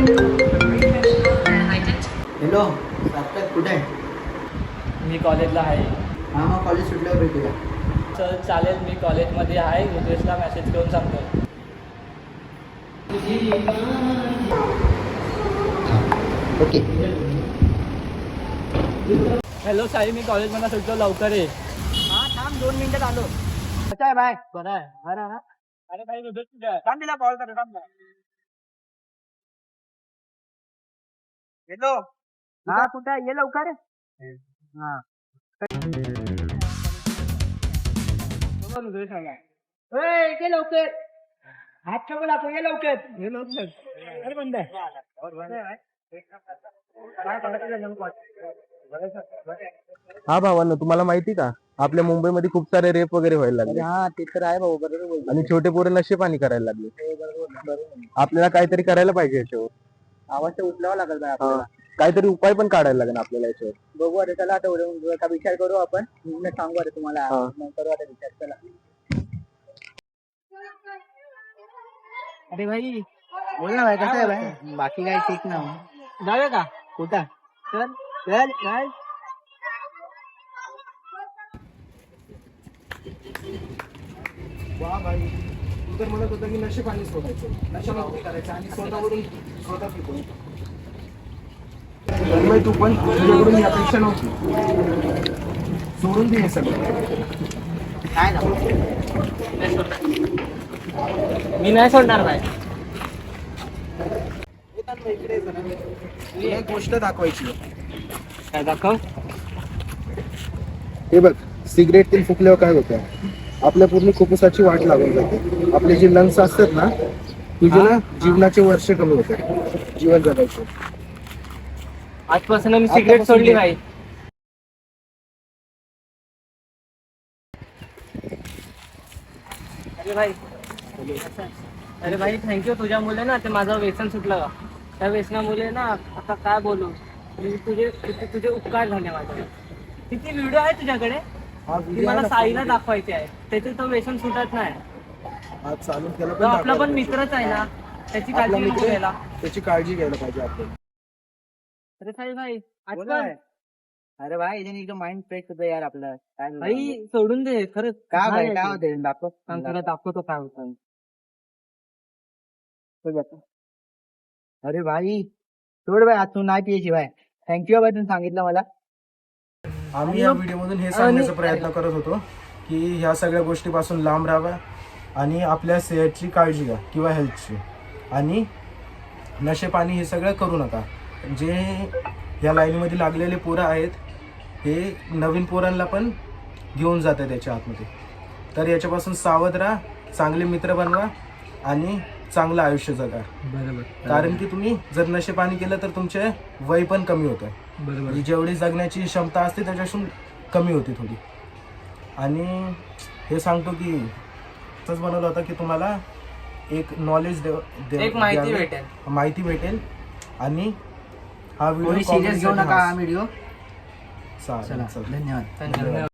Hello सार्थक कुठे आहे? मी कॉलेजला आहे. हां मग कॉलेज सुटल्यावर भेटूया. चल चालेल, मी कॉलेजमध्ये आहे. रुद्रेशला मेसेज करून सांगतो. ओके. हॅलो साई, मी कॉलेजमध्ये सुटलो, लवकर ये. हां थांब 2 मिनिटात आलो. कसं आहे बाय? बरं आहे. बरं ना? अरे भाई रुद्रेश थांब तिला कॉल कर. थांब. हॅलो. हां कुठे आहे? ये लवकर. हां. रुद्रेश आला. ये लवकर. हात ठेवू लागतो. ये लवकर. अरे बंद आहे. हा भावांनो, तुम्हाला माहिती का आपल्या मुंबईमध्ये खूप सारे रेप वगैरे व्हायला लागले. हां ते तर आहे भाऊ, बरोबर बोलतो. आणि छोटे पोरे नशे पाणी करायला लागले. आपल्याला काहीतरी करायला पाहिजे याच्यावर. आवाज तर उचलावा लागेल बाय आपल्याला. काहीतरी उपाय पण काढायला लागेल आपल्याला याच्यावर. बघू अरे, चला आता उद्या विचार करू आपण. मी सांगू अरे तुम्हाला. हां. मग करू आता विचार. चला. अरे भाई बोल ना भाई, कसं आहे भाई? बाकी काय ठीक ना? जाऊया का? कुठं? चल चल चल. वा भाई, तू तर म्हणत होता की नशे पाणी सोडायचं, नशामुक्ती करायचं आणि स्वतःवरून स्वतः पिकून. भाई तू पण तुझ्याकडून ही अपेक्षा नव्हती. सोडून दे हे सगळं. काय ना मी नाही सोडणार भाई. इकडे तुला एक गोष्ट दाखवायची आहे. काय दाखव? हे बघ, सिगरेट तेल फुकल्यावर काय होतं, आपल्या पूर्ण फुफ्फुसाची वाट लागून जाते. आपले जे लंग्स असतात ना, तुझे ना जीवनाचे वर्ष कमी होते, जीवन जगायचे. आजपासून मी सिगरेट सोडली भाई. अरे भाई थँक्यू, तुझ्यामुळे ना ते माझं व्यसन सुटलं का. त्या व्यसनामुळे ना आता काय बोलू, तुझे उपकार झाले माझ्यावर. किती व्हिडिओ आहे तुझ्याकडे ती मला साईला दाखवायची आहे. त्याचे तो व्यसन सुटत नाही. आज चालू केलं तो आपला पण मित्रच आहे ना, त्याची काळजी नको घ्यायला. त्याची काळजी घ्यायला पाहिजे आपण. अरे साई भाई बोल ना भाई. अरे भाई याच्याने एकदम माइंड फ्रेश होतं यार आपलं. काय भाई सोडून दे खरंच. काय भाई, काय होते दाखव. तुला दाखवतो काय होतं. अरे भाई सोड भाई, आज तू नाही पियची भाई. थँक्यू भाई, तुम्ही सांगितलं मला. आम्ही या व्हिडिओमधून हे सांगण्याचा प्रयत्न करत होतो की ह्या सगळ्या गोष्टीपासून लांब राहावा आणि आपल्या सेहतची काळजी घ्या किंवा हेल्थची. आणि नशे पाणी हे सगळं करू नका. जे या लाईनमध्ये लागलेले पोरं आहेत हे नवीन पोरांना पण घेऊन जातात त्याच्या आतमध्ये. तर याच्यापासून सावध राहा, चांगले मित्र बनवा आणि चांगलं आयुष्य जगा. बरोबर. कारण की तुम्ही जर नशे पाणी केलं तर तुमचे वय पण कमी होतं. बरोबर. जेवढी जगण्याची क्षमता असते त्याच्यापासून कमी होती थोडी. आणि हे सांगतो की असंच बनवलं होतं की तुम्हाला एक नॉलेज एक माहिती भेटेल. आणि हा व्हिडिओ सिरियस घेऊ नका हा व्हिडिओ. चालेल. धन्यवाद.